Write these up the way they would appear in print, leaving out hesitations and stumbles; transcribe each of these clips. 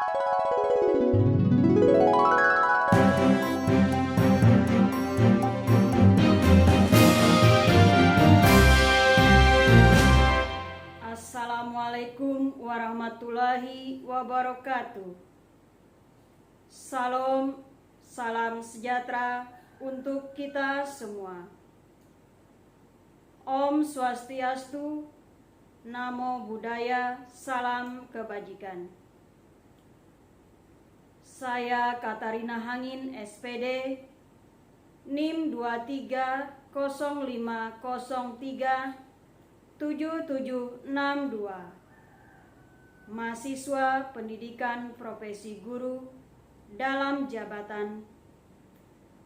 Assalamualaikum warahmatullahi wabarakatuh. Salam, salam sejahtera untuk kita semua. Om Swastiastu, Namo Buddhaya, salam kebajikan. Saya Katarina Hangin, SPD, NIM 230503 7762, mahasiswa pendidikan profesi guru dalam jabatan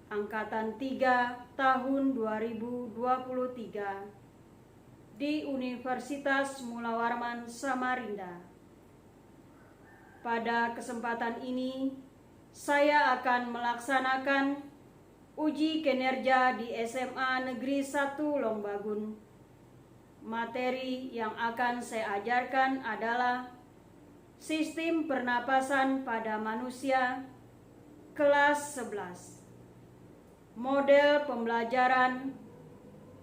Angkatan 3 tahun 2023 di Universitas Mula Warman Samarinda. Pada kesempatan ini, saya akan melaksanakan uji kinerja di SMA Negeri 1 Lombagun. Materi yang akan saya ajarkan adalah Sistem Pernapasan pada Manusia kelas 11. Model pembelajaran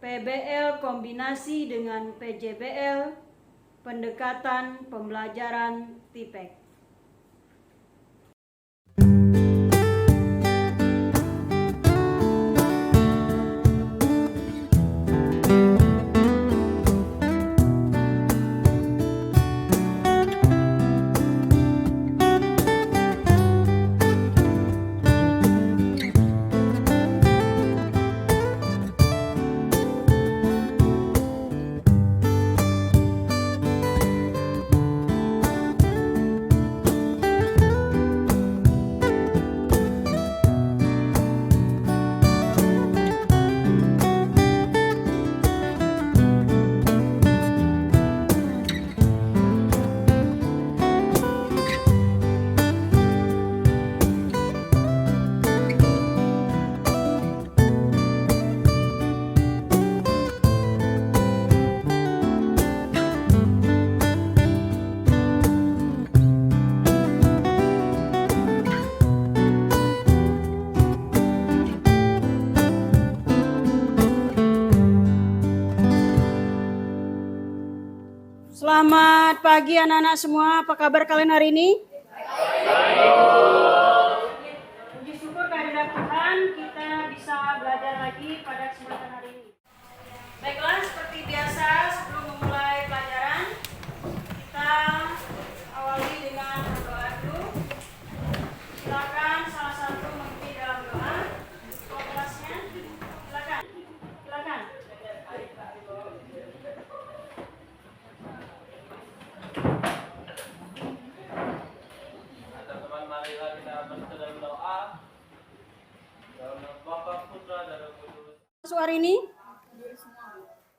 PBL kombinasi dengan PJBL, pendekatan pembelajaran TIPEK. Selamat pagi anak-anak semua, apa kabar kalian hari ini? Puji syukur kehadirat Tuhan, kita bisa belajar lagi pada kesempatan hari ini. Baiklah, seperti biasa sebelum memulai pelajaran, kita awali dengan doa dulu. Silakan salah satu mengikuti dalam doa. Ketua kelasnya, silakan. Marilah kita berserta dalam doa. Dalam nama Bapa, Putra, dan Roh Kudus. Hari ini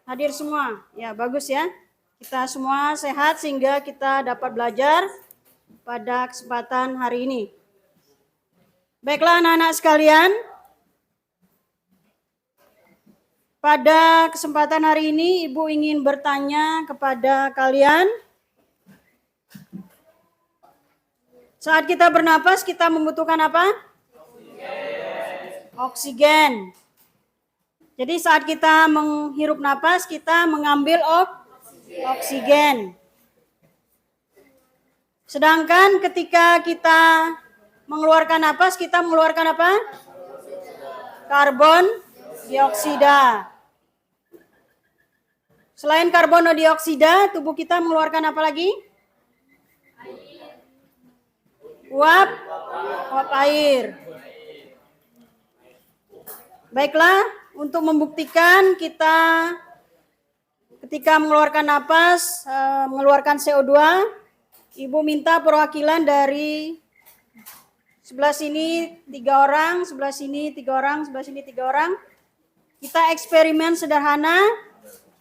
hadir semua. Ya, bagus ya. Kita semua sehat sehingga kita dapat belajar pada kesempatan hari ini. Baiklah anak-anak sekalian. Pada kesempatan hari ini Ibu ingin bertanya kepada kalian. Saat kita bernapas, kita membutuhkan apa? Oksigen. Jadi saat kita menghirup napas, kita mengambil oksigen. Sedangkan ketika kita mengeluarkan napas, kita mengeluarkan apa? Karbon dioksida. Selain karbon dioksida, tubuh kita mengeluarkan apa lagi? Uap air. Baiklah, untuk membuktikan kita ketika mengeluarkan napas, mengeluarkan CO2, Ibu minta perwakilan dari sebelah sini 3 orang, sebelah sini 3 orang, sebelah sini 3 orang. Kita eksperimen sederhana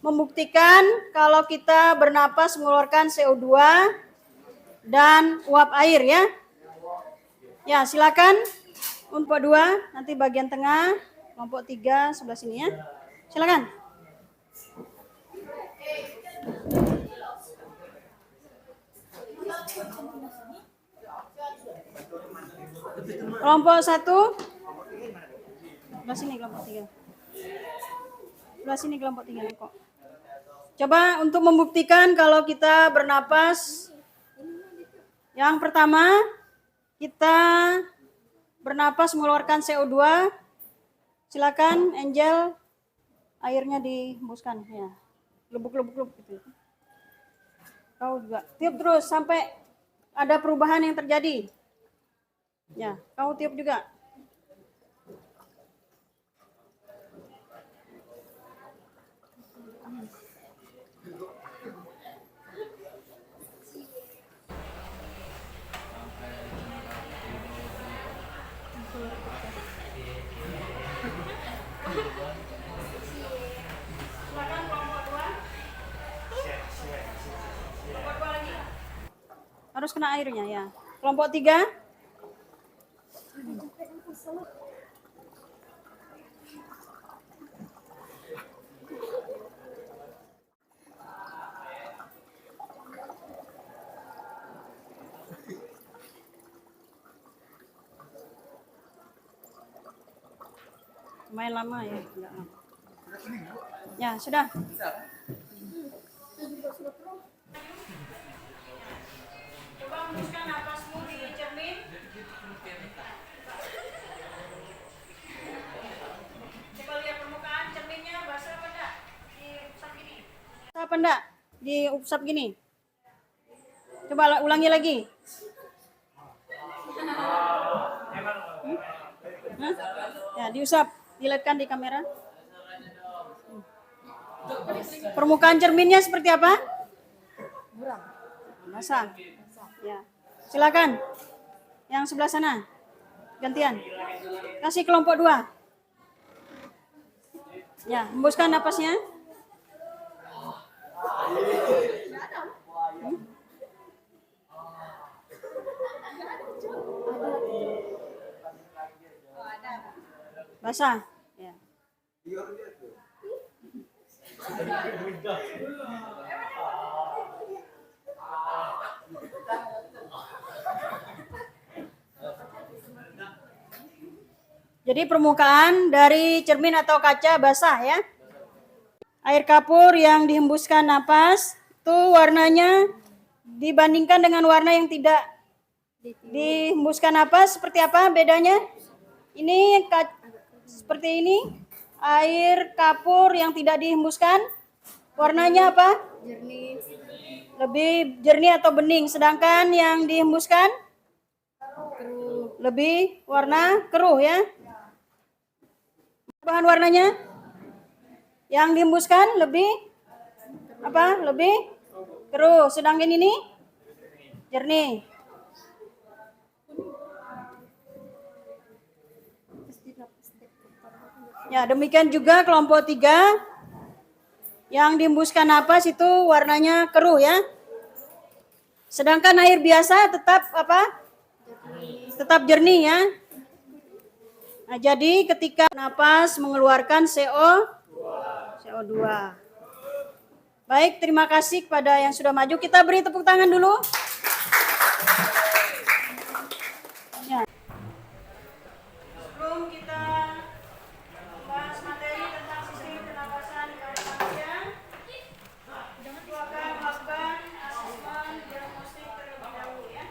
membuktikan kalau kita bernapas mengeluarkan CO2 dan uap air ya. Ya, silakan untuk 2, nanti bagian tengah, kelompok 3 sebelah sini ya. Silakan. Kelompok 1. Sebelah sini kelompok 3. Sebelah sini kelompok 3 kok. Coba untuk membuktikan kalau kita bernapas. Yang pertama, kita bernapas mengeluarkan CO2. Silakan Angel, airnya dihembuskan ya. Lubuk-lubuk gitu. Kau juga tiup terus sampai ada perubahan yang terjadi. Ya, kau tiup juga. Silakan kelompok 2. Kelompok 2 lagi. Harus kena airnya ya. Kelompok 3. Lumayan lama ya. Enggak lama. Ya, sudah. Coba hembuskan napasmu di cermin. Coba lihat permukaan cerminnya basah apa enggak? Diusap gini. Basah apa enggak? Diusap gini. Coba ulangi lagi. Hah? Ya, diusap. Dilihatkan di kamera. Permukaan cerminnya seperti apa? Basah. Ya. Silakan. Yang sebelah sana. Gantian. Kasih kelompok 2. Ya, hembuskan napasnya. Basah. Ya. Jadi permukaan dari cermin atau kaca basah ya. Air kapur yang dihembuskan napas itu warnanya dibandingkan dengan warna yang tidak dihembuskan napas seperti apa bedanya? Ini seperti ini. Air kapur yang tidak dihembuskan warnanya apa? Jernih. Lebih jernih atau bening. Sedangkan yang dihembuskan Keruh. lebih warna keruh ya. Bahan warnanya yang dihembuskan lebih apa? Lebih keruh. Sedangkan ini jernih. Ya, demikian juga kelompok 3 yang dihembuskan napas itu warnanya keruh ya. Sedangkan air biasa tetap apa? Tetap jernih ya. Nah, jadi ketika napas mengeluarkan CO2. Baik, terima kasih kepada yang sudah maju. Kita beri tepuk tangan dulu. Ya. Sebelum kita membahas materi tentang sistem pernapasan pada manusia, itu akan melakukan asesmen diagnostik terlebih dahulu ya.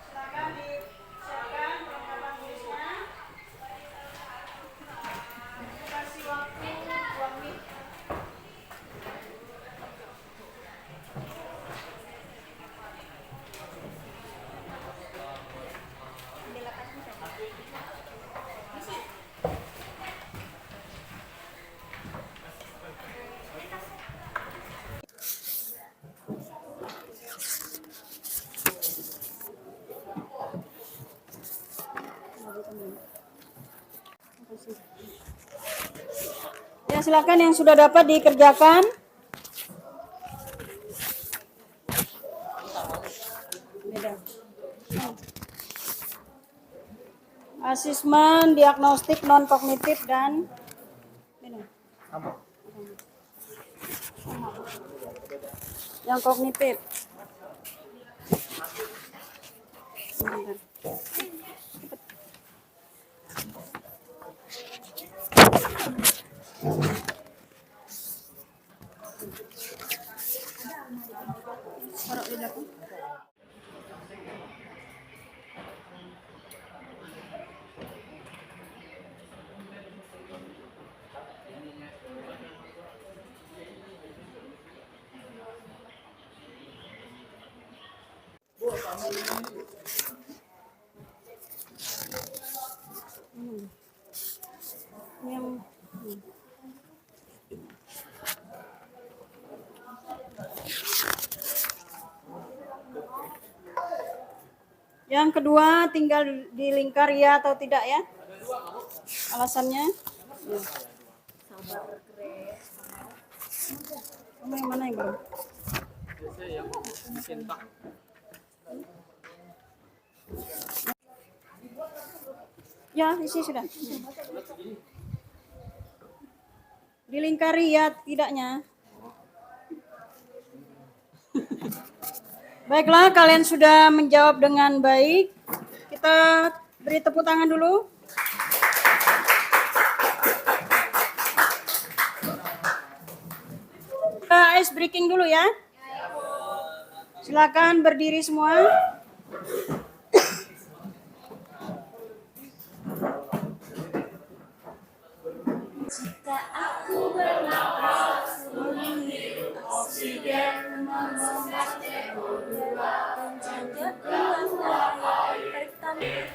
Silakan disiapkan perlengkapan tulisnya. Kasih waktu 2 menit. Ya, silakan yang sudah dapat dikerjakan. Beda. Asesmen diagnostik non kognitif dan beda. Yang kognitif. Sebentar. Yang Yang kedua, tinggal dilingkar ya atau tidak ya. Alasannya? Kamu yang mana yang belum? Ya, isi sudah. Dilingkari ya tidaknya. Baiklah, kalian sudah menjawab dengan baik. Kita beri tepuk tangan dulu. Kita ice breaking dulu ya. Silakan berdiri semua. Jika aku bernapas, menghirup oksigen, membongkar CO2, menjadi ruang air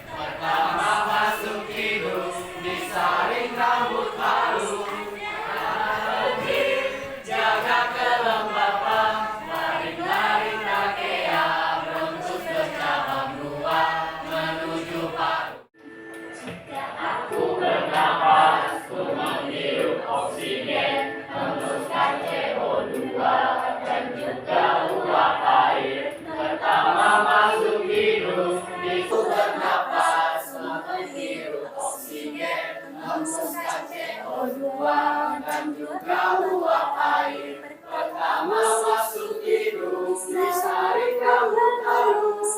pertama masuk hidung, disaring rambut harum. Jaga kelembapan, laring-laring trakea, bronkus bercabang dua, menuju paru. Jika aku Menghirup oksigen, hembuskan CO2 dan juga uap air. Pertama masuk hidung, bernapas, menghirup oksigen, hembuskan CO2 dan juga uap air. Pertama masuk hidung, disaring rambut halus.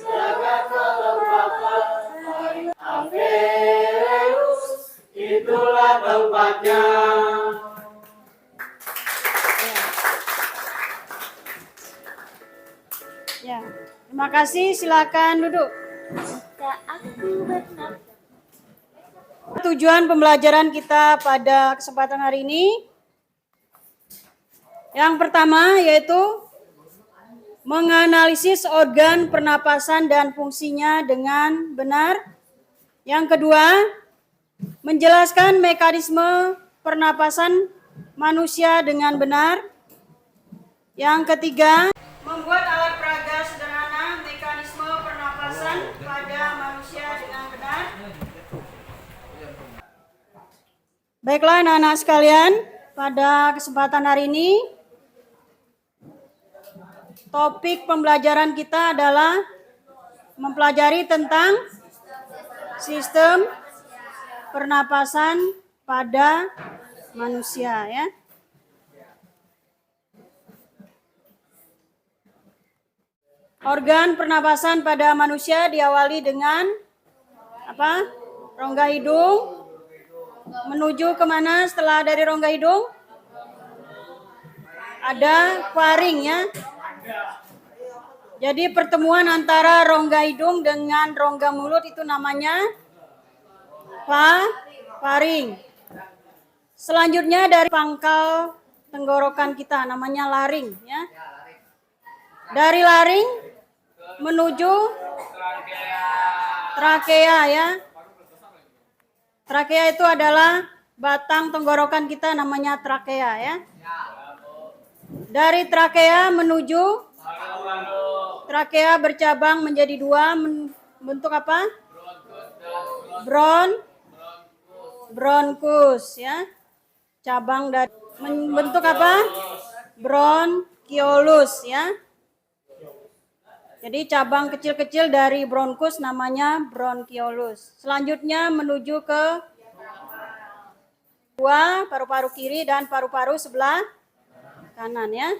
Jaga kelembapan, Aveus, itulah tempatnya. Ya, terima kasih. Silakan duduk. jika aku bernapas. Tujuan pembelajaran kita pada kesempatan hari ini yang pertama yaitu menganalisis organ pernapasan dan fungsinya dengan benar. Yang kedua, menjelaskan mekanisme pernapasan manusia dengan benar. Yang ketiga, membuat alat peraga sederhana mekanisme pernapasan pada manusia dengan benar. Baiklah anak-anak sekalian, pada kesempatan hari ini topik pembelajaran kita adalah mempelajari tentang sistem pernapasan pada manusia ya. Organ pernapasan pada manusia diawali dengan apa? Rongga hidung. Menuju kemana setelah dari rongga hidung? Ada faring ya. Jadi pertemuan antara rongga hidung dengan rongga mulut itu namanya faring. Selanjutnya dari pangkal tenggorokan kita namanya laring ya. Dari laring menuju trakea ya. Trakea itu adalah batang tenggorokan kita namanya trakea ya. Dari trakea menuju trakea bercabang menjadi dua, bentuk apa? Bronkus ya. Cabang dari bentuk apa? Bronkiolus ya. Jadi cabang kecil-kecil dari bronkus namanya bronkiolus. Selanjutnya menuju ke dua, paru-paru kiri dan paru-paru sebelah kanan ya.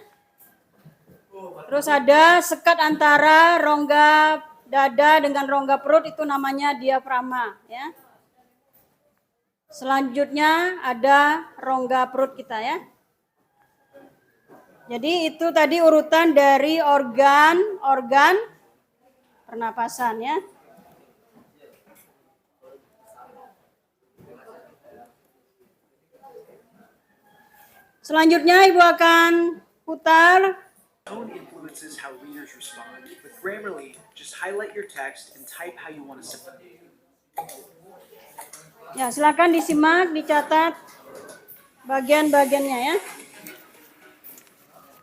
Terus ada sekat antara rongga dada dengan rongga perut itu namanya diafragma ya. Selanjutnya ada rongga perut kita ya. Jadi itu tadi urutan dari organ pernapasan ya. Selanjutnya Ibu akan putar Tone influences how readers respond. With Grammarly, just highlight your text and type how you want to send it. Ya, silakan disimak, dicatat bagian-bagiannya ya.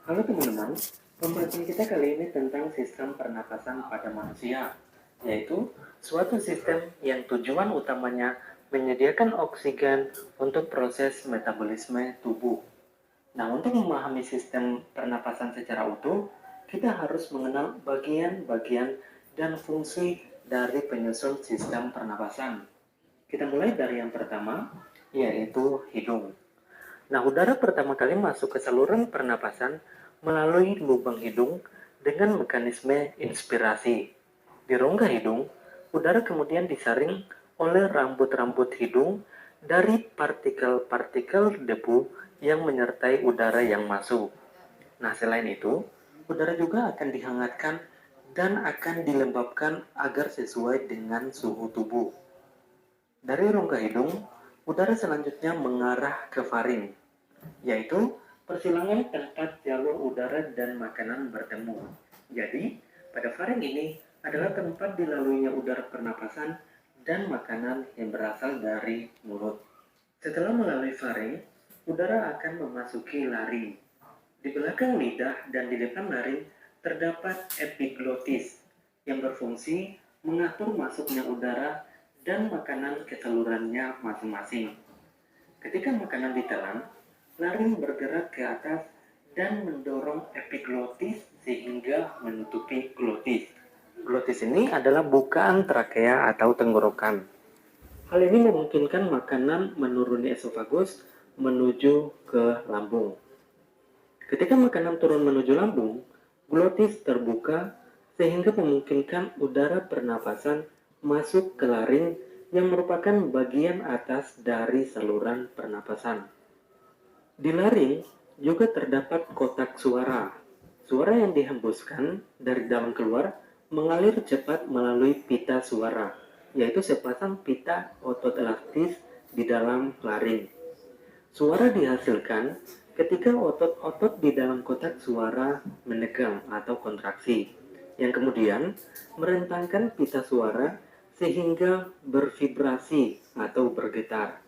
Halo teman-teman, pembahasan kita kali ini tentang sistem pernapasan pada manusia, yaitu suatu sistem yang tujuan utamanya menyediakan oksigen untuk proses metabolisme tubuh. Nah, untuk memahami sistem pernapasan secara utuh, kita harus mengenal bagian-bagian dan fungsi dari penyusun sistem pernapasan. Kita mulai dari yang pertama, yaitu hidung. Nah, udara pertama kali masuk ke saluran pernapasan melalui lubang hidung dengan mekanisme inspirasi. Di rongga hidung, udara kemudian disaring oleh rambut-rambut hidung dari partikel-partikel debu yang menyertai udara yang masuk. Nah, selain itu, udara juga akan dihangatkan dan akan dilembabkan agar sesuai dengan suhu tubuh. Dari rongga hidung, udara selanjutnya mengarah ke faring, yaitu persilangan tempat jalur udara dan makanan bertemu. Jadi, pada faring ini adalah tempat dilaluinya udara pernapasan dan makanan yang berasal dari mulut. Setelah melalui faring, udara akan memasuki laring. Di belakang lidah dan di depan laring terdapat epiglotis yang berfungsi mengatur masuknya udara dan makanan ke salurannya masing-masing. Ketika makanan ditelan, laring bergerak ke atas dan mendorong epiglotis sehingga menutupi glotis. Glotis ini adalah bukaan trakea atau tenggorokan. Hal ini memungkinkan makanan menuruni esofagus menuju ke lambung. Ketika makanan turun menuju lambung, glotis terbuka sehingga memungkinkan udara pernapasan masuk ke laring yang merupakan bagian atas dari saluran pernapasan. Di laring juga terdapat kotak suara. Suara yang dihembuskan dari dalam keluar mengalir cepat melalui pita suara, yaitu sepasang pita otot elastis di dalam laring. Suara dihasilkan ketika otot-otot di dalam kotak suara menegang atau kontraksi, yang kemudian merentangkan pita suara sehingga bervibrasi atau bergetar.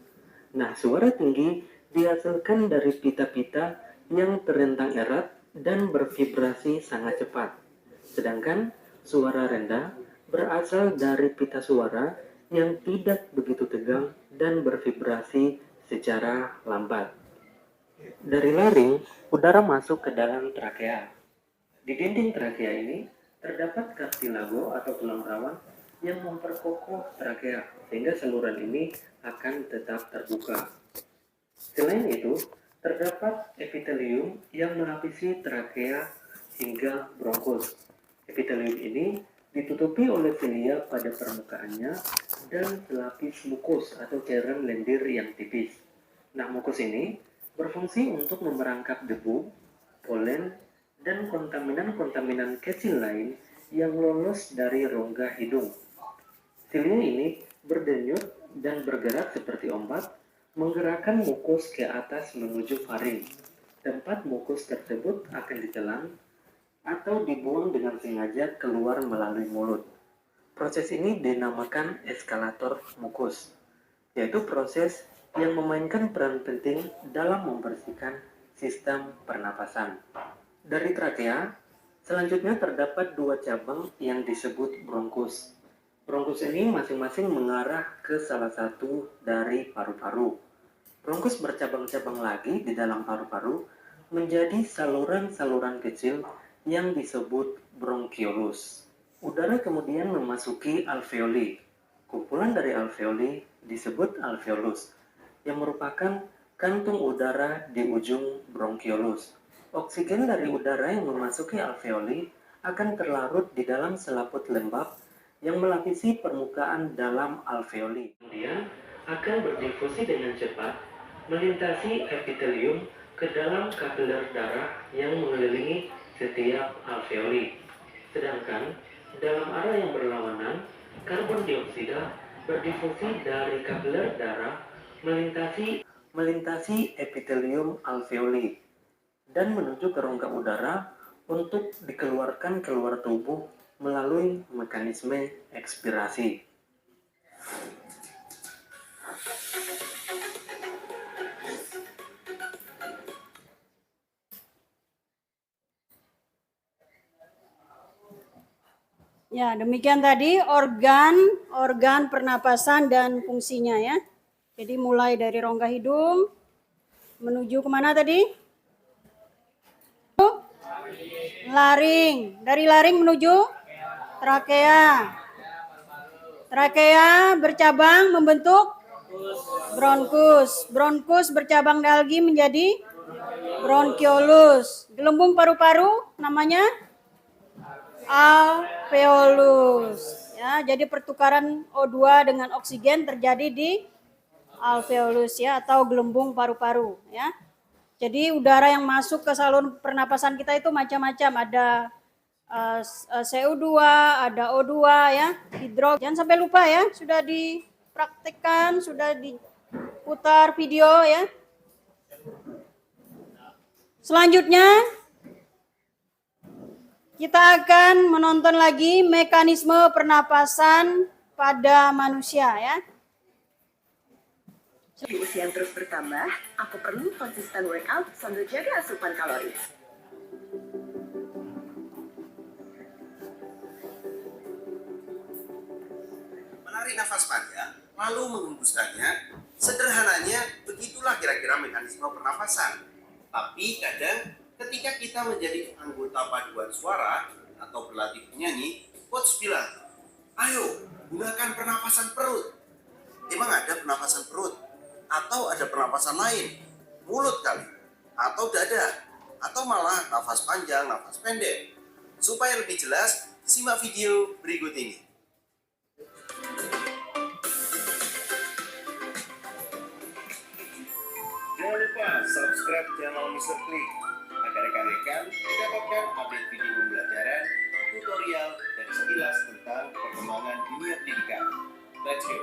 Nah, suara tinggi dihasilkan dari pita-pita yang terentang erat dan bervibrasi sangat cepat. Sedangkan suara rendah berasal dari pita suara yang tidak begitu tegang dan bervibrasi secara lambat. Dari laring, udara masuk ke dalam trakea. Di dinding trakea ini terdapat kartilago atau tulang rawan yang memperkokoh trakea sehingga saluran ini akan tetap terbuka. Selain itu, terdapat epitelium yang melapisi trakea hingga bronkus. Epitelium ini ditutupi oleh silia pada permukaannya dan selapis mukus atau cairan lendir yang tipis. Nah, mukus ini berfungsi untuk memerangkap debu, polen, dan kontaminan-kontaminan kecil lain yang lolos dari rongga hidung. Silia ini berdenyut dan bergerak seperti ombak, menggerakkan mukus ke atas menuju faring. Tempat mukus tersebut akan ditelan atau dibuang dengan sengaja keluar melalui mulut. Proses ini dinamakan eskalator mukus, yaitu proses yang memainkan peran penting dalam membersihkan sistem pernapasan. Dari trakea, selanjutnya terdapat dua cabang yang disebut bronkus. Bronkus ini masing-masing mengarah ke salah satu dari paru-paru. Bronkus bercabang-cabang lagi di dalam paru-paru menjadi saluran-saluran kecil yang disebut bronkiolus. Udara kemudian memasuki alveoli. Kumpulan dari alveoli disebut alveolus, yang merupakan kantung udara di ujung bronkiolus. Oksigen dari udara yang memasuki alveoli akan terlarut di dalam selaput lembab yang melapisi permukaan dalam alveoli. Kemudian akan berdifusi dengan cepat melintasi epitelium ke dalam kapiler darah yang mengelilingi setiap alveoli. Sedangkan dalam arah yang berlawanan, karbon dioksida berdifusi dari kapiler darah melintasi epitelium alveoli dan menuju ke rongga udara untuk dikeluarkan keluar tubuh melalui mekanisme ekspirasi. Ya, demikian tadi organ pernapasan dan fungsinya ya. Jadi mulai dari rongga hidung menuju kemana tadi? Laring. Dari laring menuju trakea. Trakea bercabang membentuk bronkus. Bronkus bercabang lagi menjadi bronkiolus. Gelembung paru-paru namanya alveolus. Ya, jadi pertukaran O2 dengan oksigen terjadi di alveolus ya atau gelembung paru-paru ya. Jadi udara yang masuk ke saluran pernapasan kita itu macam-macam, ada CO2, ada O2 ya, hidrogen. Jangan sampai lupa ya, sudah dipraktikkan, sudah diputar video ya. Selanjutnya kita akan menonton lagi mekanisme pernapasan pada manusia ya. Di usia yang terus bertambah, aku perlu konsisten workout sambil jaga asupan kalori. Menarik nafas panjang, lalu menghembuskannya, sederhananya begitulah kira-kira mekanisme pernafasan. Tapi kadang ketika kita menjadi anggota paduan suara atau berlatih menyanyi, coach bilang, ayo gunakan pernapasan perut. Emang ada pernapasan perut? Atau ada pernapasan lain? Mulut kali? Atau dada? Atau malah nafas panjang, nafas pendek? Supaya lebih jelas, simak video berikut ini. Jangan lupa subscribe channel Mr. Klik agar rekan-rekan mendapatkan update video pembelajaran, tutorial, dan sekilas tentang perkembangan dunia pendidikan. Let's go!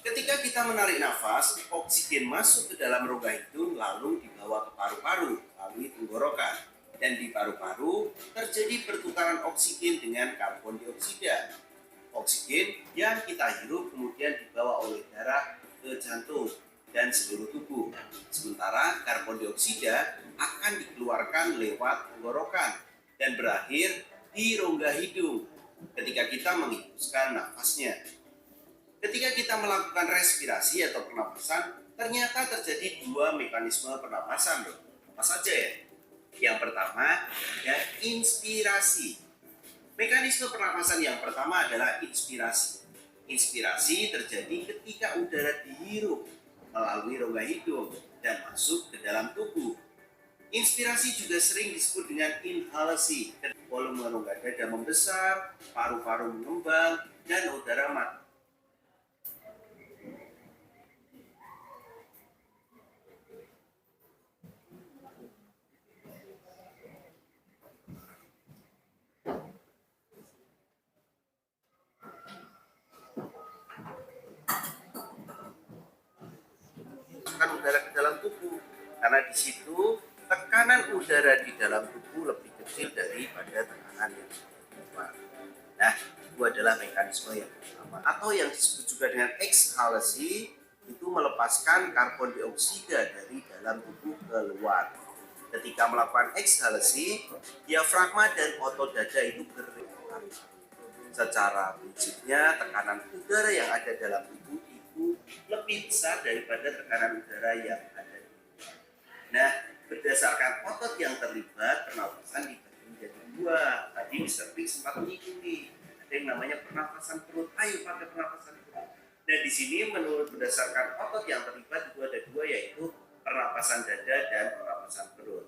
Ketika kita menarik nafas, oksigen masuk ke dalam rongga hidung lalu dibawa ke paru-paru melalui tenggorokan. Dan di paru-paru terjadi pertukaran oksigen dengan karbon dioksida. Oksigen yang kita hirup kemudian dibawa oleh darah ke jantung dan seluruh tubuh. Sementara karbon dioksida akan dikeluarkan lewat tenggorokan dan berakhir di rongga hidung ketika kita menghembuskan nafasnya. Ketika kita melakukan respirasi atau pernapasan, ternyata terjadi dua mekanisme pernapasan loh. Apa saja ya? Yang pertama ada inspirasi. Mekanisme pernapasan yang pertama adalah inspirasi. Inspirasi terjadi ketika udara dihirup melalui rongga hidung dan masuk ke dalam tubuh. Inspirasi juga sering disebut dengan inhalasi. Volume rongga dada membesar, paru-paru mengembang, dan udara masuk. Udara ke dalam tubuh karena di situ tekanan udara di dalam tubuh lebih kecil daripada tekanan yang luar. Nah, itu adalah mekanisme yang pertama atau yang disebut juga dengan ekshalasi, itu melepaskan karbon dioksida dari dalam tubuh keluar. Ketika melakukan ekshalasi, diafragma dan otot dada itu bergerak. Secara prinsipnya tekanan udara yang ada dalam tubuh lebih besar daripada tekanan udara yang ada di luar. Nah, berdasarkan otot yang terlibat, pernapasan dibagi menjadi dua. Tadi Mr. Pig sempat mengikuti. Ada yang namanya pernapasan perut. Ayo pakai pernapasan perut. Nah, di sini menurut berdasarkan otot yang terlibat itu ada dua, yaitu pernapasan dada dan pernapasan perut.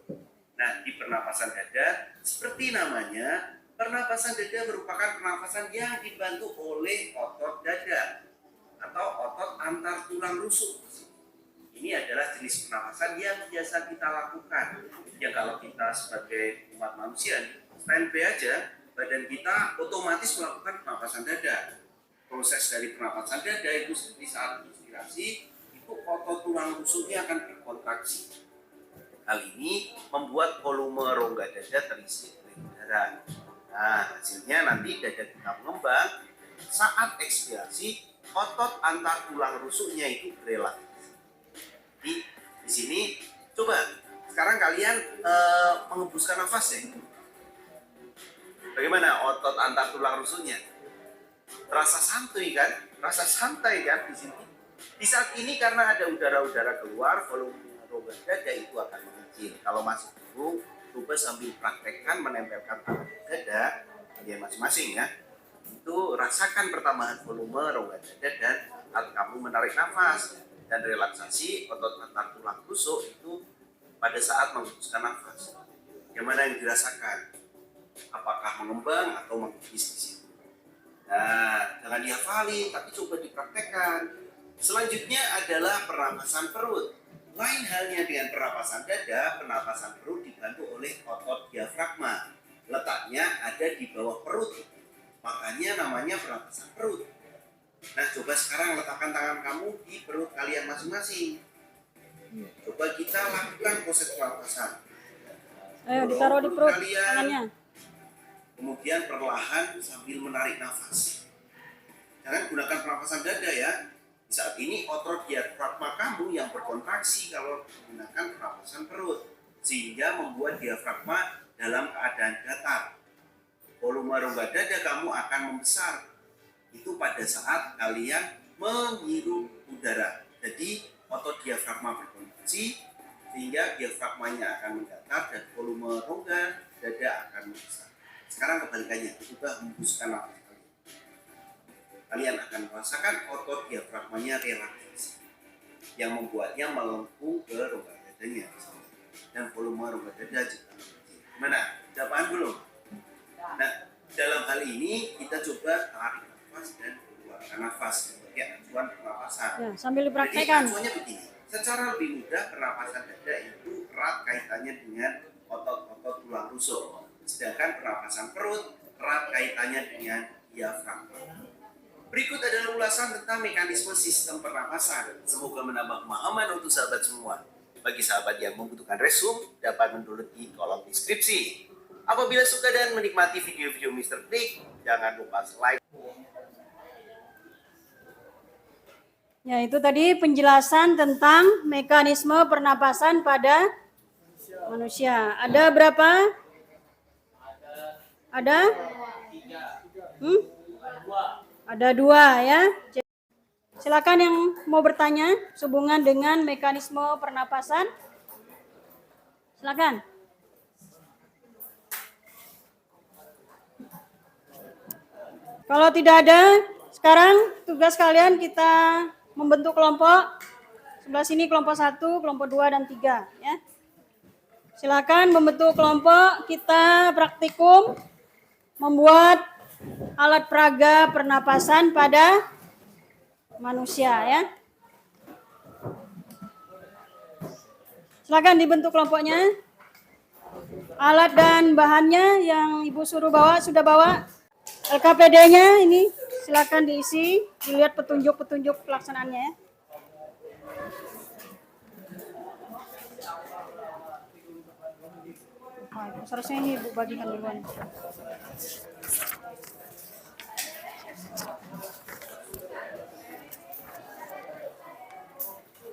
Nah, di pernapasan dada, seperti namanya, pernapasan dada merupakan pernapasan yang dibantu oleh otot dada atau otot antar tulang rusuk. Ini adalah jenis pernapasan yang biasa kita lakukan. Ya kalau kita sebagai umat manusia, standby aja, badan kita otomatis melakukan pernapasan dada. Proses dari pernapasan dada itu seperti saat inspirasi, itu otot tulang rusuknya akan berkontraksi. Hal ini membuat volume rongga dada terisi oleh udara. Nah, hasilnya nanti dada kita mengembang. Saat ekspirasi, otot antar tulang rusuknya itu berelaksasi. Jadi di sini coba sekarang kalian mengembuskan nafas ya. Bagaimana otot antar tulang rusuknya? Terasa santai kan? Rasa santai kan di sini. Di saat ini karena ada udara-udara keluar, volume rongga dada itu akan mengecil. Kalau masih dulu, coba sambil praktekkan menempelkan tangan di dada kalian masing-masing ya. Itu rasakan pertambahan volume rongga dada dan saat kamu menarik nafas dan relaksasi otot antar tulang rusuk itu pada saat menghembuskan nafas. Yang mana yang dirasakan? Apakah mengembang atau mengepis di situ? Nah, jangan dihafali, tapi coba dipraktekkan. Selanjutnya adalah pernapasan perut. Lain halnya dengan pernapasan dada, pernapasan perut dibantu oleh otot diafragma. Letaknya ada di bawah perut. Makanya namanya pernapasan perut. Nah, coba sekarang letakkan tangan kamu di perut kalian masing-masing. Coba kita lakukan proses pernapasan. Ayo ditaruh di perut kalian. tangannya. Kemudian perlahan sambil menarik nafas. Jangan gunakan pernapasan dada ya. Saat ini otot diafragma kamu yang berkontraksi kalau menggunakan pernapasan perut, sehingga membuat diafragma dalam keadaan datar. Volume rongga dada kamu akan membesar. Itu pada saat kalian menghirup udara. Jadi otot diafragma berkontraksi sehingga diafragmanya akan mendatar dan volume rongga dada akan membesar. Sekarang kebalikannya, coba hembuskan nafas. Kalian akan merasakan otot diafragmanya relaksasi yang membuatnya melengkung ke rongga dadanya dan volume rongga dada juga kecil. Gimana? Udah paham belum? Nah, dalam hal ini kita coba tarik nafas dan keluarkan nafas sebagai acuan pernapasan. Ya, sambil Jadi dipraktekkan. acuannya begini. Secara lebih mudah pernapasan dada itu erat kaitannya dengan otot-otot tulang rusuk. Sedangkan pernapasan perut erat kaitannya dengan diafragma. Berikut adalah ulasan tentang mekanisme sistem pernapasan. Semoga menambah pemahaman untuk sahabat semua. Bagi sahabat yang membutuhkan resume, dapat mendownload di kolom deskripsi. Apabila suka dan menikmati video-video Mr. Klik, jangan lupa like. Ya, itu tadi penjelasan tentang mekanisme pernapasan pada manusia. Ada berapa? Ada? Ada 2 ya. Silakan yang mau bertanya sehubungan dengan mekanisme pernapasan. Silakan. Kalau tidak ada, sekarang tugas kalian kita membentuk kelompok. Sebelah sini kelompok 1, kelompok 2 dan 3 ya. Silakan membentuk kelompok, kita praktikum membuat alat peraga pernapasan pada manusia ya. Silakan dibentuk kelompoknya. Alat dan bahannya yang Ibu suruh bawa sudah bawa. LKPD-nya ini silakan diisi, dilihat petunjuk-petunjuk pelaksanaannya ya. Seharusnya ini Ibu bagikan duluan.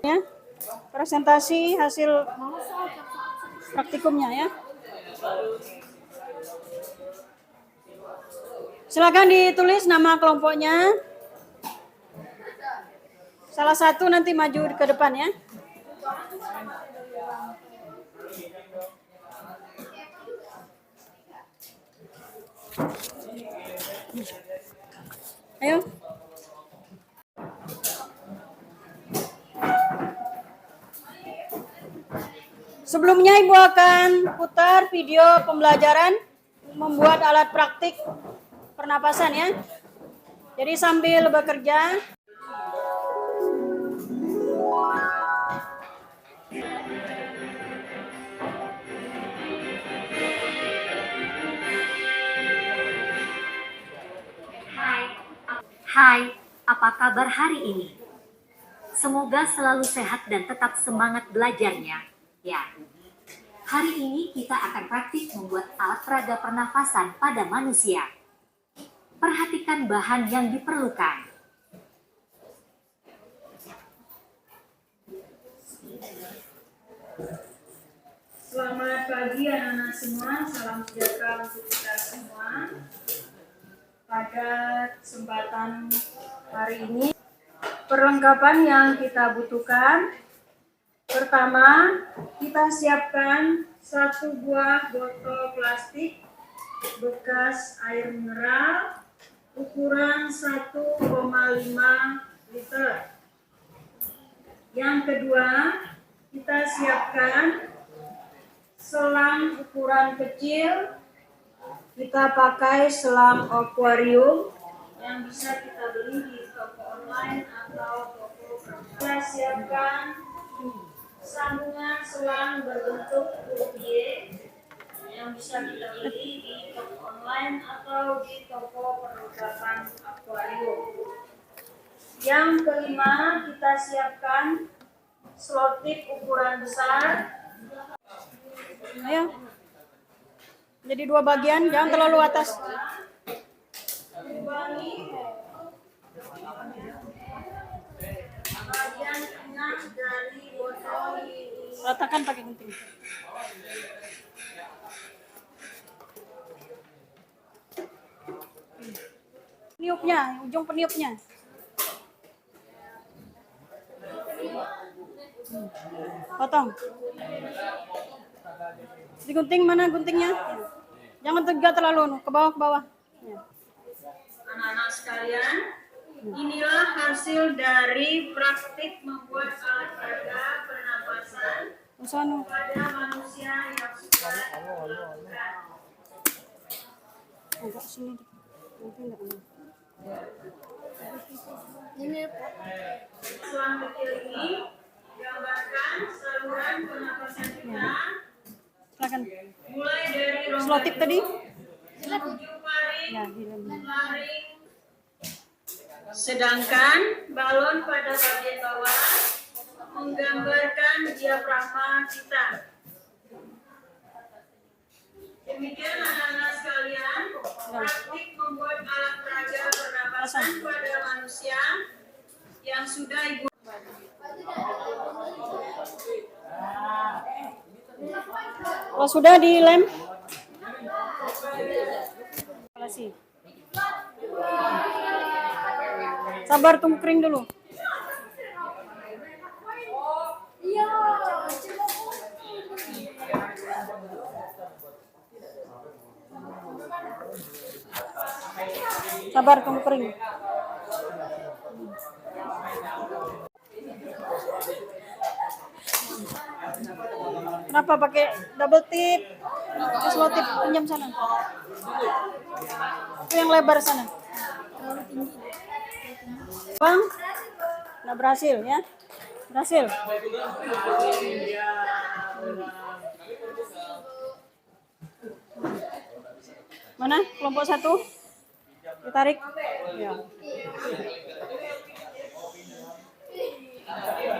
Ya, presentasi hasil praktikumnya ya. Silakan ditulis nama kelompoknya. Salah satu nanti maju ke depan ya. Ayo. Sebelumnya Ibu akan putar video pembelajaran membuat alat praktik pernapasan ya. Jadi sambil bekerja. Hai, apa kabar hari ini? Semoga selalu sehat dan tetap semangat belajarnya. Ya, Hari ini kita akan praktik membuat alat peraga pernafasan pada manusia. Perhatikan bahan yang diperlukan. Selamat pagi anak-anak semua, salam sejahtera untuk kita semua. Pada kesempatan hari ini, perlengkapan yang kita butuhkan. Pertama, kita siapkan 1 buah botol plastik bekas air mineral ukuran 1,5 liter. Yang kedua, kita siapkan selang ukuran kecil. Kita pakai selang akuarium yang bisa kita beli di toko online atau toko perangkat. Kita siapkan sambungan selang berbentuk huruf Y yang bisa kita beli di toko online atau di toko perlengkapan akuarium. Yang kelima, kita siapkan selotip ukuran besar. Ayo, jadi 2 bagian, jangan terlalu atas. Bagian tengah dari botol, ratakan pakai gunting. Peniupnya, ujung peniupnya. Potong. Digunting, mana guntingnya? Jangan tegak terlalu, ke bawah, ke bawah. Anak-anak sekalian, inilah hasil dari praktik membuat alat peraga pernapasan pada manusia yang sudah dilakukan. Agak sini. Ini selang kecil ini gambarkan saluran pernapasan kita. Silakan. Mulai dari selotip tadi. Menuju paring, laring. Sedangkan balon pada bagian bawah menggambarkan diafragma kita. Demikian anak-anak sekalian, praktik membuat alat peraga pernapasan pada manusia yang sudah Ibu. Kalau sudah dilem, sabar, tunggu kering dulu. Sabar, tunggu kering. Kenapa pakai double tip? Selotip, pinjam sana. Itu yang lebar sana. Bang, nggak berhasil ya? Berhasil. Mana kelompok 1? Ditarik. Ya.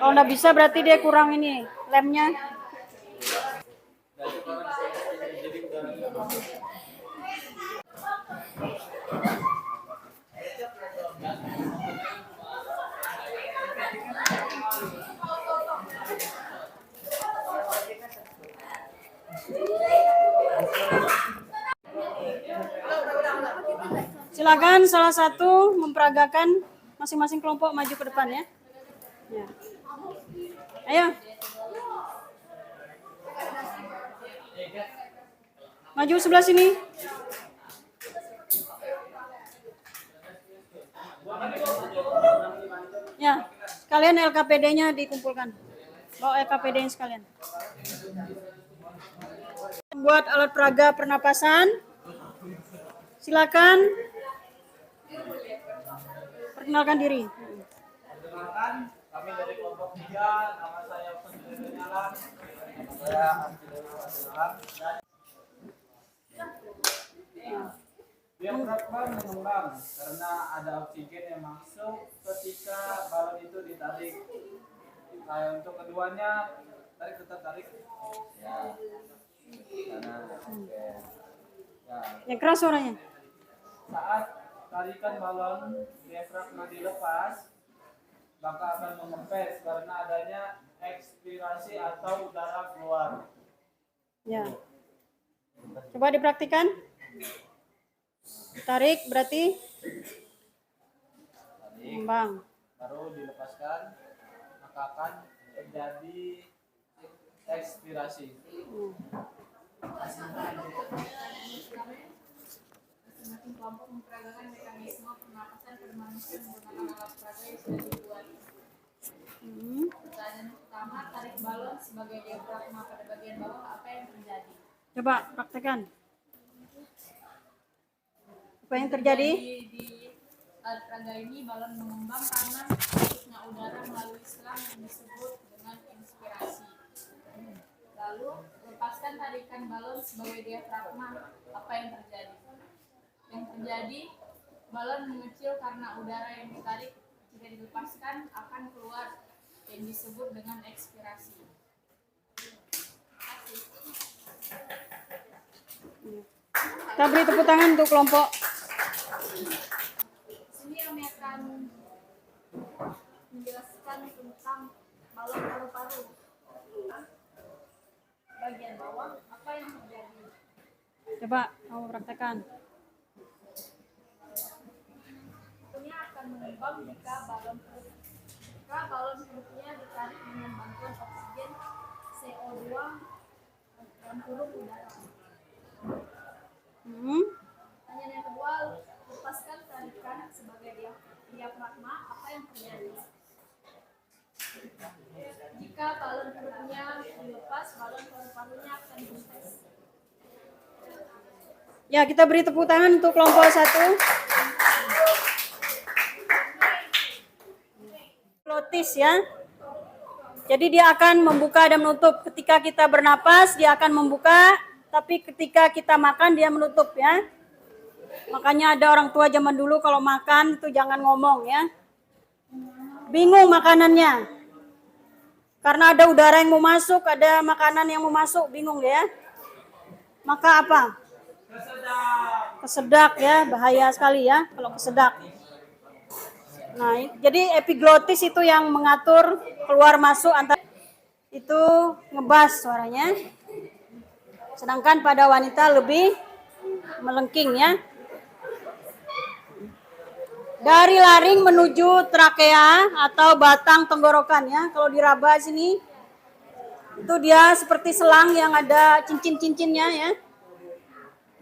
Kalau nggak bisa berarti dia kurang ini lemnya. Silakan salah satu memperagakan, masing-masing kelompok maju ke depan ya. Ya. Ayo. Maju sebelah sini. Ya, kalian LKPD-nya dikumpulkan. Bawa LKPD-nya sekalian. Buat alat peraga pernapasan. Silakan. Perkenalkan diri. Perkenalkan, kami dari kelompok 3, nama saya Pendiri Jalan, saya Jalan. Diafragma mengembang karena ada oksigen yang masuk ketika balon itu ditarik. Untuk keduanya, tetap tarik. Ya. Nah, Yang keras suaranya. saat tarikan balon diafragma dilepas, maka akan mengempes karena adanya ekspirasi atau udara keluar. Ya. Coba dipraktikan. Tarik berarti ngembang. Baru dilepaskan, maka akan terjadi ekspirasi. Masing-masing kelompok memperagakan mekanisme pernapasan pada manusia menggunakan alat peraga yang sudah dibuat. Pertanyaan pertama, tarik balon sebagai diafragma pada bagian bawah, apa yang terjadi? Coba praktekkan. Apa yang terjadi? Di alat peraga ini balon mengembang karena masuknya udara melalui selang yang disebut dengan inspirasi. Lalu lepaskan tarikan balon sebagai diafragma, apa yang terjadi? Yang terjadi, balon mengecil karena udara yang ditarik jika dilepaskan akan keluar yang disebut dengan ekspirasi. Kita beri tepuk tangan untuk kelompok. Sini kami akan menjelaskan tentang balon paru-paru. Bagian bawah, apa yang terjadi? Coba kamu praktekkan. Tentunya akan mengembang jika balon perutnya ditarik dengan bantuan oksigen CO2 dalam kurung udara. Pertanyaan yang kedua, lepaskan tarikan sebagai diafragma, apa yang terjadi? Jika balon perutnya dilepas, balon paru-parunya akan kempes. Ya, kita beri tepuk tangan untuk kelompok 1. Glotis ya. Jadi dia akan membuka dan menutup. Ketika kita bernapas, dia akan membuka, tapi ketika kita makan, dia menutup ya. Makanya ada orang tua zaman dulu kalau makan itu jangan ngomong ya. Bingung makanannya. Karena ada udara yang mau masuk, ada makanan yang mau masuk, bingung ya. Maka apa? Kesedak ya, bahaya sekali ya kalau kesedak. Nah, jadi epiglotis itu yang mengatur keluar masuk antara itu ngebas suaranya. Sedangkan pada wanita lebih melengking ya. Dari laring menuju trakea atau batang tenggorokan ya. Kalau diraba sini itu dia seperti selang yang ada cincin-cincinnya ya.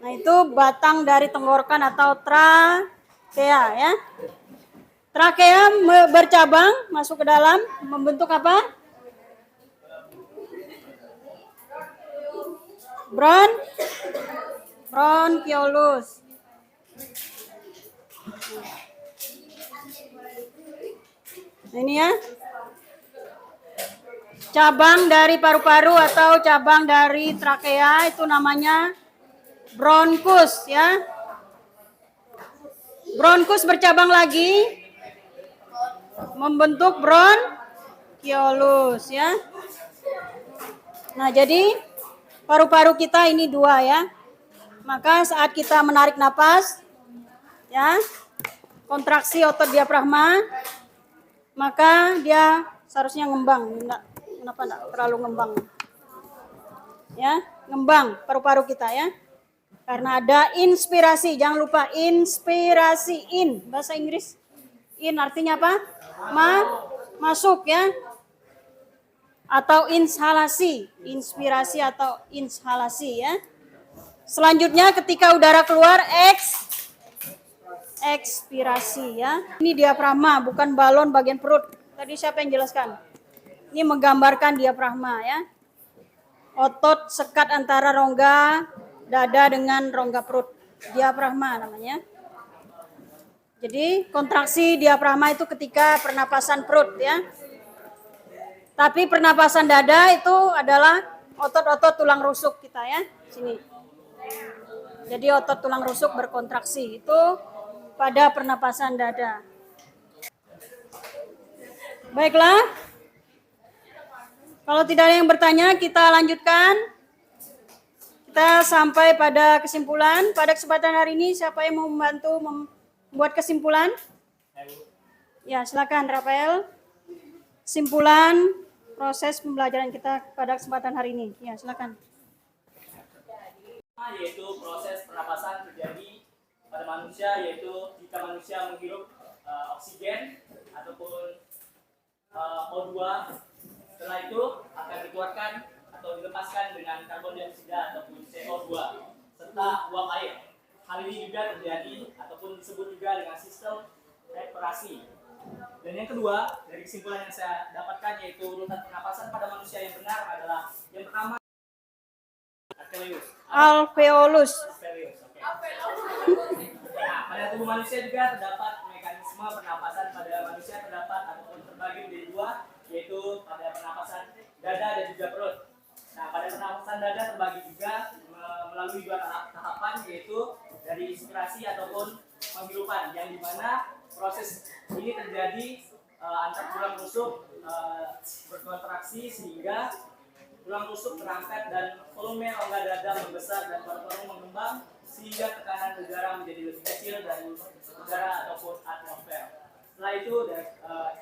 Nah, itu batang dari tenggorokan atau trakea ya. Trakea bercabang masuk ke dalam membentuk apa? Bronchiolus. Nah, ini ya. Cabang dari paru-paru atau cabang dari trakea itu namanya bronkus ya. Bronkus bercabang lagi membentuk bronchiolus ya. Nah, jadi paru-paru kita ini dua ya. Maka saat kita menarik napas ya, kontraksi otot diafragma, maka dia seharusnya ngembang. Kenapa enggak terlalu ngembang? Ya, ngembang paru-paru kita ya. Karena ada inspirasi, jangan lupa inspirasi, in bahasa Inggris. In artinya apa? Masuk ya. Atau inhalasi, inspirasi atau inhalasi ya. Selanjutnya ketika udara keluar ekspirasi ya. Ini diafragma bukan balon bagian perut. Tadi siapa yang jelaskan? Ini menggambarkan diafragma ya. Otot sekat antara rongga dada dengan rongga perut. Diafragma namanya. Jadi kontraksi diafragma itu ketika pernapasan perut ya. Tapi pernapasan dada itu adalah otot-otot tulang rusuk kita ya. Sini. Jadi otot tulang rusuk berkontraksi itu pada pernapasan dada. Baiklah. Kalau tidak ada yang bertanya, kita lanjutkan. Kita sampai pada kesimpulan. Pada kesempatan hari ini, siapa yang mau membantu membuat kesimpulan? Ya, silakan Rafael. Kesimpulan proses pembelajaran kita pada kesempatan hari ini. Ya, silakan. Yaitu proses pernapasan terjadi pada manusia, yaitu jika manusia menghirup oksigen ataupun O2, setelah itu akan dikeluarkan atau dilepaskan dengan karbon dioksida ataupun CO2 serta uap air. Hal ini juga terjadi ataupun disebut juga dengan sistem respirasi. Dan yang kedua, dari kesimpulan yang saya dapatkan, yaitu urutan pernapasan pada manusia yang benar adalah yang pertama Alveolus. Nah, pada tubuh manusia juga terdapat mekanisme pernapasan pada manusia terdapat ataupun terbagi menjadi dua, yaitu pada pernapasan dada dan juga perut. Nah, pada pernapasan dada terbagi juga melalui dua tahapan, yaitu dari inspirasi ataupun penghirupan, yang dimana proses ini terjadi antar tulang rusuk berkontraksi sehingga tulang rusuk terangkat dan volume rongga dada membesar dan paru-paru mengembang sehingga tekanan udara menjadi lebih kecil dari udara ataupun atmosfer. Setelah itu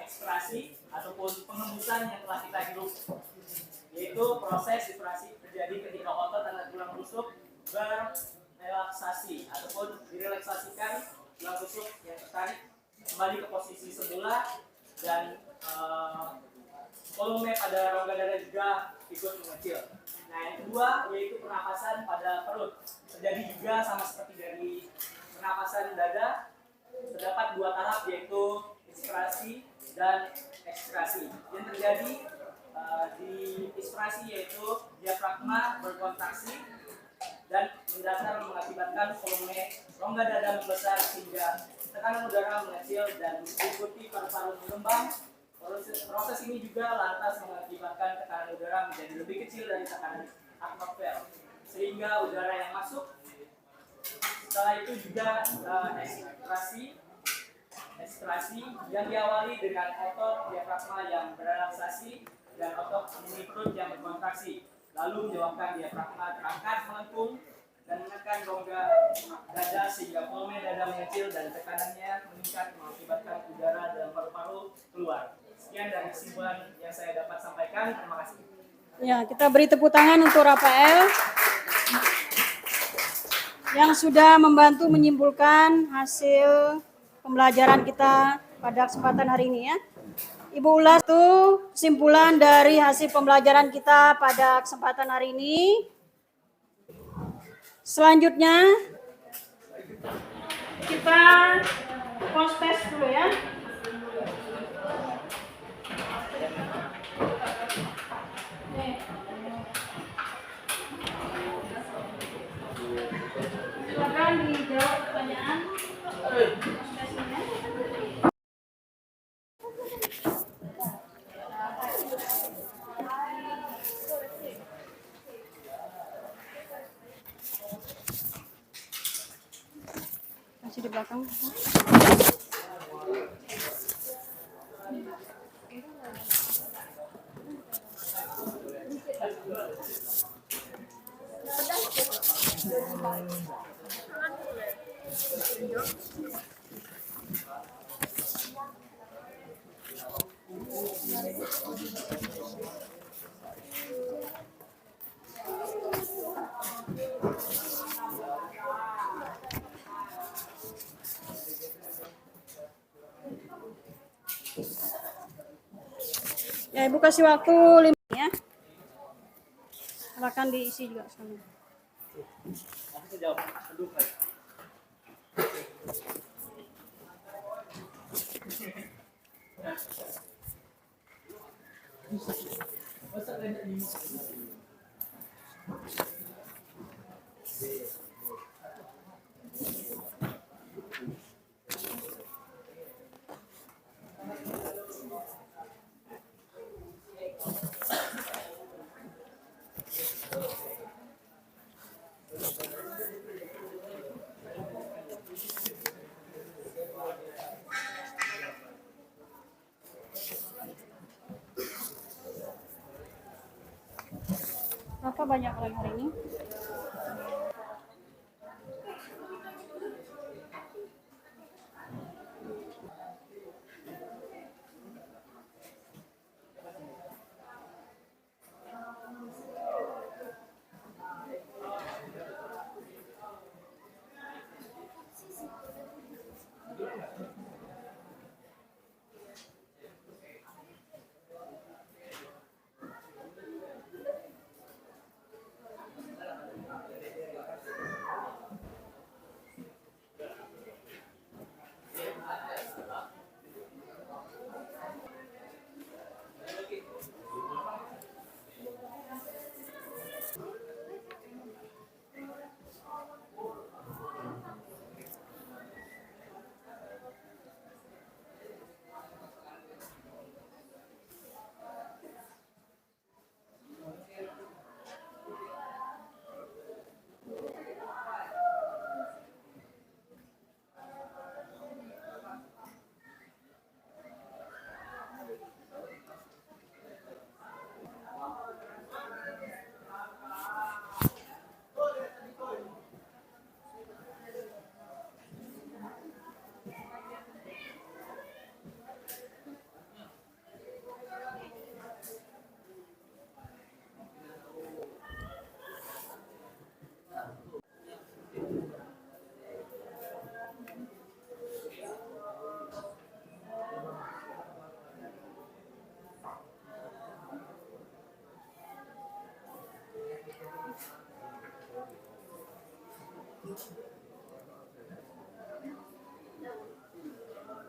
ekspirasi ataupun pengembusan yang telah kita hirup, yaitu proses inspirasi terjadi ketika otot dan tulang rusuk berrelaksasi ataupun direlaksasikan, tulang rusuk yang tertarik kembali ke posisi semula dan volume pada rongga dada juga ikut mengecil. Nah, yang kedua yaitu pernapasan pada perut. Terjadi juga sama seperti dari pernapasan dada, terdapat dua tahap, yaitu inspirasi dan ekspirasi. Yang terjadi di inspirasi yaitu diafragma berkontraksi dan mendasar mengakibatkan volume rongga dada membesar sehingga tekanan udara mengecil dan diikuti paru-paru mengembang. Proses ini juga lantas mengakibatkan tekanan udara menjadi lebih kecil dari tekanan atmosfer sehingga udara yang masuk. Setelah itu juga ekspirasi yang diawali dengan otot diafragma yang berrelaksasi dan otot mini perut yang berkontraksi, lalu menyebabkan diafragma terangkat melengkung dan menekan rongga dada sehingga volume dada mengecil dan tekanannya meningkat mengakibatkan udara dalam paru-paru keluar. Sekian dari kesimpulan yang saya dapat sampaikan. Terima kasih. Ya, kita beri tepuk tangan untuk Rafael yang sudah membantu menyimpulkan hasil pembelajaran kita pada kesempatan hari ini ya. Ibu ulas itu kesimpulan dari hasil pembelajaran kita pada kesempatan hari ini. Selanjutnya kita post test dulu ya. Silakan dijawab pertanyaan. Masih di belakang. Ya, Ibu kasih waktu 5 ya. Silakan diisi juga sana. Berapa banyak lagi hari ini?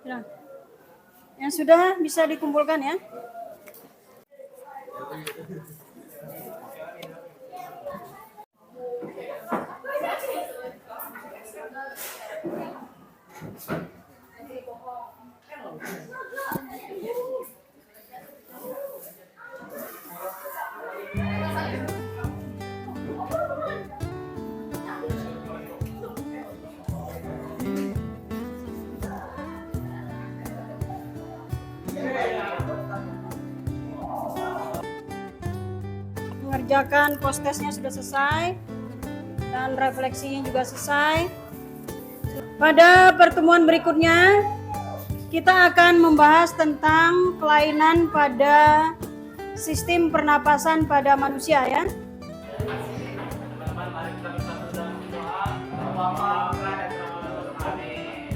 Ya. Yang sudah bisa dikumpulkan ya. Mengerjakan post-testnya sudah selesai dan refleksinya juga selesai. Pada pertemuan berikutnya kita akan membahas tentang kelainan pada sistem pernapasan pada manusia ya. Teman-teman, mari kita bersatu dalam doa. Bapa, Putra, dan Roh Kudus. Amin.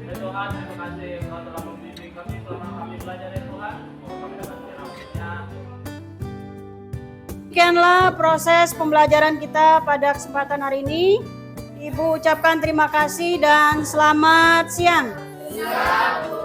Ya Tuhan, terima kasih Engkau telah membimbing kami selama kami belajar ya Tuhan. Semoga kami dapat menyerahkannya. Demikianlah proses pembelajaran kita pada kesempatan hari ini. Ibu ucapkan terima kasih dan selamat siang. Siap, Bu.